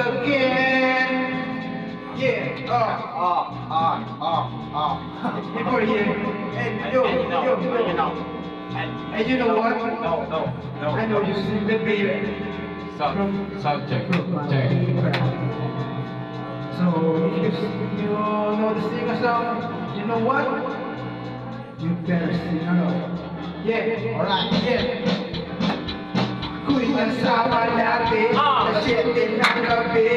again. Yeah, before here. And yo, and you know what? No. I know you sing the beat. Sound check. So if you know the singer song, you know what? You better sing along. Yeah, alright, yeah. Ako'y nasama natin sa 7 ng gabi.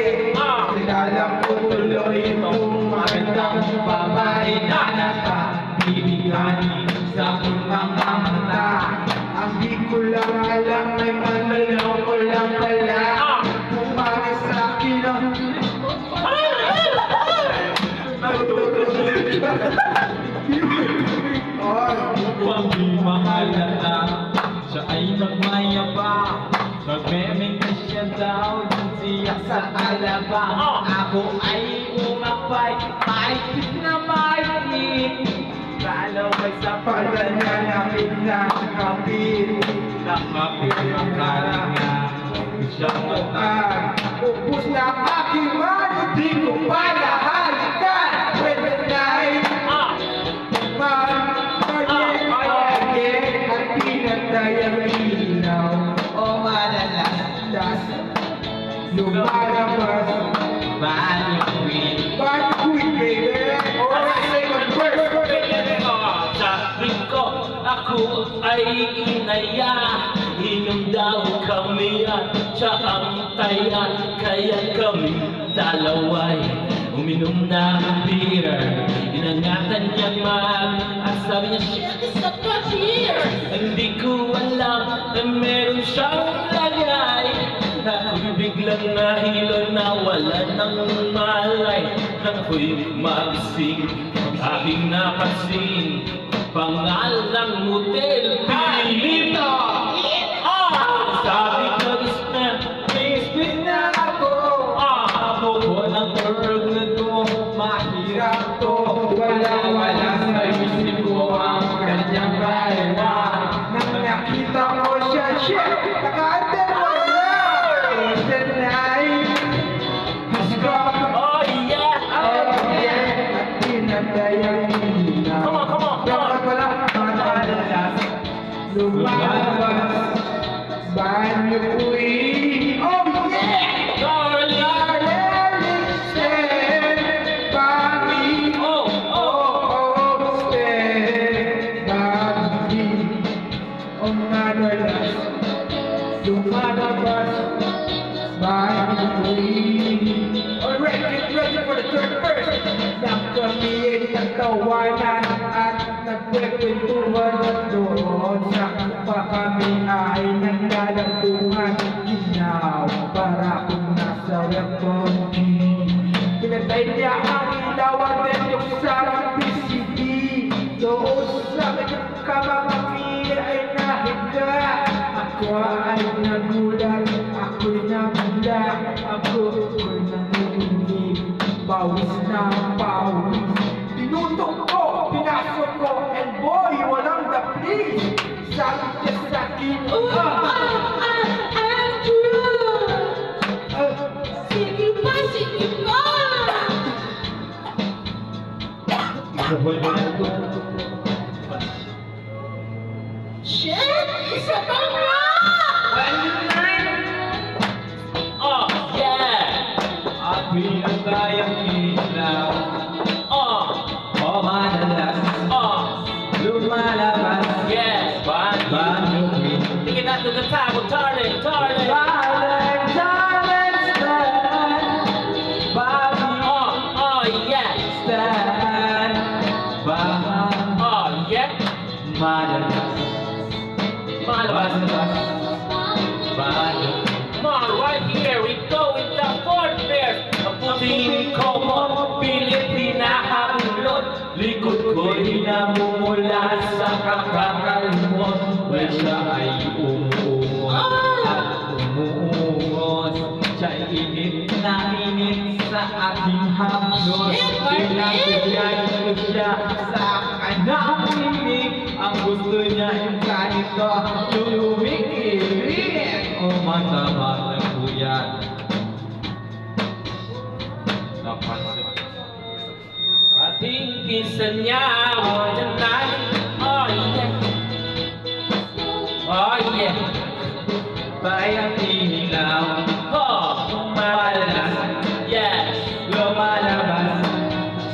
Kilala ko tuloy itong magandang babae na nakabibigani sa aking mga mata. Ang di ko lang alam ay manlalaw ko lang pala. Kumari sa akin ang Upang di mahalata, siya ay magmayabang. Nagmemeng siya daw, yun siya sa alabang. Ako ay umakbay, maipit na maipit. Lalaway sa pala niya namin nakakapit. Nakapit ang kalinga, siyang mata. Upos na aking mano, di ko pa nahalikan. Pwede night, at pinatay ang ilaw. O malalastas, lumalabas. Banyo queen, Bad queen, baby. Alright, second verse. sabi ko, ako ay inaya. Inom daw kami at siya ang taya. Kaya kami dalaway uminom ng beer. Inangatan niya at sabi niya, shit is a cashier. Hindi ko alam na meron siyang lagay. Ako'y biglang nahilo na wala ng malay. Ako'y magising, aking napansin pangalang Motel Pilipino. Sabi ko, Isbit na ako. ako po ng burglar ko, mahirap to. Wala sa isip ko ang kanyang kaiwa. Nang nakita ko siya, shit, nakadalawa. It's the night. Let's go. Oh yeah! At pinatay ang ilaw. Come on. Dapat pala, madalas. Lumalabas. Banyo queen. Oh yeah! Darling! Darling, stand by me. Stand by me. Oh, madalas. Lumalabas. Banyo queen. Alright, get ready for the third verse. Nang kami ay nagtawanan at nagkwekwentuhan doon sa pa kami ay naglalampungan. Ginaw para kung nasa rekondi. Pinatay niya ang ilaw at medyo sa PCD. Doon sa kamamamili ay nahiga. Ako ay nagulat, ako'y namula, ako'y nanginginig. Pawis na pawis. Tinutok ko, pinasok ko, and boy, walang the please. Sabi niya sa akin, Sige pa! Shit! Isa pa nga! At pinatayang ilaw, madalas lumalabas. Yes, Banyo queen, take it out to the table, darling. darling, stand by me. Yeah. Stand by Yeah. madalas. Malabas. Banyo Come on, right here we go with the fourth verse. Ang puting komo, Pilipina habulot. likod ko'y namumula sa kakakalmot. Well, siya ay umuungos at umuungos. Siya'y init na init sa aking hamlot. Pinagbigyay ko siya sa kanyang inig. Ang gusto niya yung ganito, yung umikilig. O mata-mata ko yan. Ating pinsan niya, more than night. Oh yeah. Oh yeah. Bayang ilaw, Oh, madalas. Yes. lumalabas.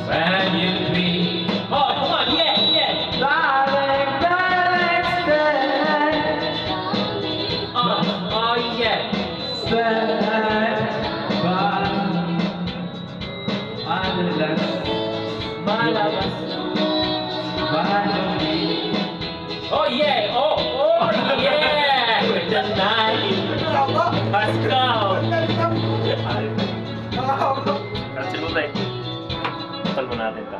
When you dream. Oh, come on, yeah, yeah. Darling, darling, stay. Oh yeah. Madalas, Malabas. madali. Oh yeah, oh yeah. With the night. Let's go. Nakakaulo. Kasi mo tayo. Total mo natin to.